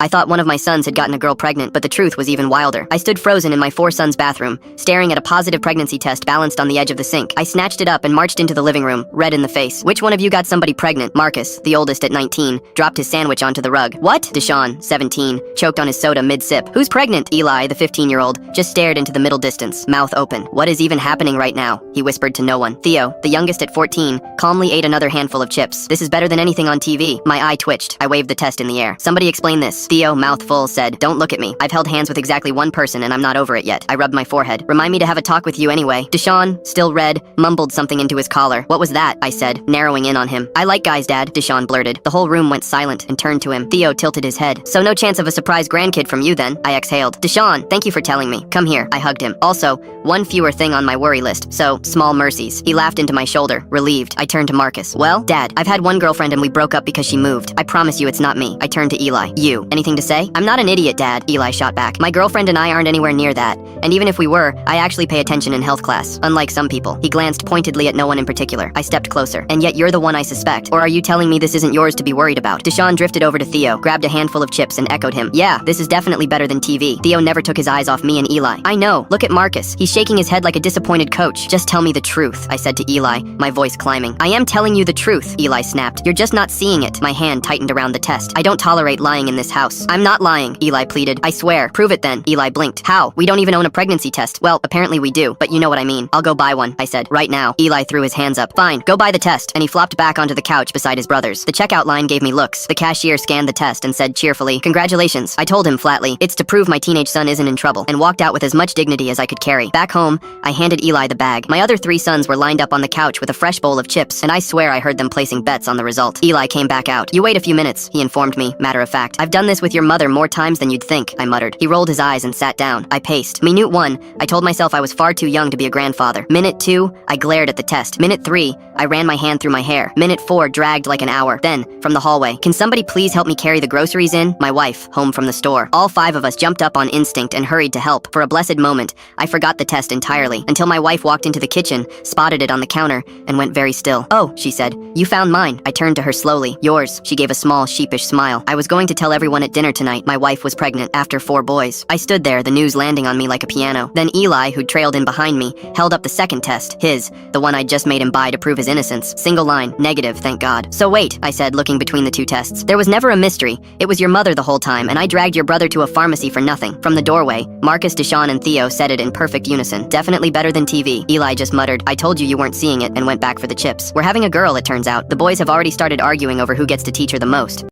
I thought one of my sons had gotten a girl pregnant, but the truth was even wilder. I stood frozen in my 4 sons' bathroom, staring at a positive pregnancy test balanced on the edge of the sink. I snatched it up and marched into the living room, red in the face. Which one of you got somebody pregnant? Marcus, the oldest at 19, dropped his sandwich onto the rug. What? Deshaun, 17, choked on his soda mid-sip. Who's pregnant? Eli, the 15-year-old, just stared into the middle distance, mouth open. What is even happening right now? He whispered to no one. Theo, the youngest at 14, calmly ate another handful of chips. This is better than anything on TV. My eye twitched. I waved the test in the air. Somebody explain this. Theo, mouth full, said, "Don't look at me. I've held hands with exactly one person and I'm not over it yet." I rubbed my forehead. "Remind me to have a talk with you anyway." Deshaun, still red, mumbled something into his collar. "What was that?" I said, narrowing in on him. "I like guys, Dad," Deshaun blurted. The whole room went silent and turned to him. Theo tilted his head. "So no chance of a surprise grandkid from you then?" I exhaled. "Deshaun, thank you for telling me. Come here." I hugged him. "Also, one fewer thing on my worry list, so small mercies." He laughed into my shoulder, relieved. I turned to Marcus. "Well, Dad, I've had one girlfriend and we broke up because she moved. I promise you it's not me." I turned to Eli. "You, anything to say?" "I'm not an idiot, Dad," Eli shot back. "My girlfriend and I aren't anywhere near that. And even if we were, I actually pay attention in health class, unlike some people." He glanced pointedly at no one in particular. I stepped closer. "And yet you're the one I suspect. Or are you telling me this isn't yours to be worried about?" Deshaun drifted over to Theo, grabbed a handful of chips and echoed him. "Yeah, this is definitely better than TV." Theo never took his eyes off me and Eli. "I know. Look at Marcus. He's shaking his head like a disappointed coach." "Just tell me the truth," I said to Eli, my voice climbing. "I am telling you the truth," Eli snapped. "You're just not seeing it." My hand tightened around the test. "I don't tolerate lying in this house." "I'm not lying," Eli pleaded. "I swear." "Prove it then." Eli blinked. "How? We don't even own a pregnancy test." "Well, apparently we do, but you know what I mean." "I'll go buy one," I said. "Right now." Eli threw his hands up. "Fine, go buy the test," and he flopped back onto the couch beside his brothers. The checkout line gave me looks. The cashier scanned the test and said cheerfully, "Congratulations." I told him flatly, "It's to prove my teenage son isn't in trouble," and walked out with as much dignity as I could carry. Back home, I handed Eli the bag. My other 3 sons were lined up on the couch with a fresh bowl of chips, and I swear I heard them placing bets on the result. Eli came back out. "You wait a few minutes," he informed me, matter of fact. "I've done this with your mother more times than you'd think," I muttered. He rolled his eyes and sat down. I paced. Minute 1, I told myself I was far too young to be a grandfather. Minute 2, I glared at the test. Minute 3, I ran my hand through my hair. Minute 4 dragged like an hour. Then, from the hallway, "Can somebody please help me carry the groceries in?" My wife, home from the store. All 5 of us jumped up on instinct and hurried to help. For a blessed moment, I forgot the test entirely, until my wife walked into the kitchen, spotted it on the counter, and went very still. "Oh," she said, "you found mine." I turned to her slowly. "Yours." She gave a small, sheepish smile. "I was going to tell everyone at dinner tonight my wife was pregnant after 4 boys." I stood there, the news landing on me like a piano. Then Eli, who'd trailed in behind me, held up the second test, his, the one I'd just made him buy to prove his innocence. Single line, negative, thank God. "So wait," I said, looking between the 2 tests. "There was never a mystery. It was your mother the whole time, and I dragged your brother to a pharmacy for nothing." From the doorway, Marcus, Deshaun, and Theo said it in perfect unison. "Definitely better than TV." Eli just muttered, "I told you you weren't seeing it," and went back for the chips. "We're having a girl, it turns out. The boys have already started arguing over who gets to teach her the most."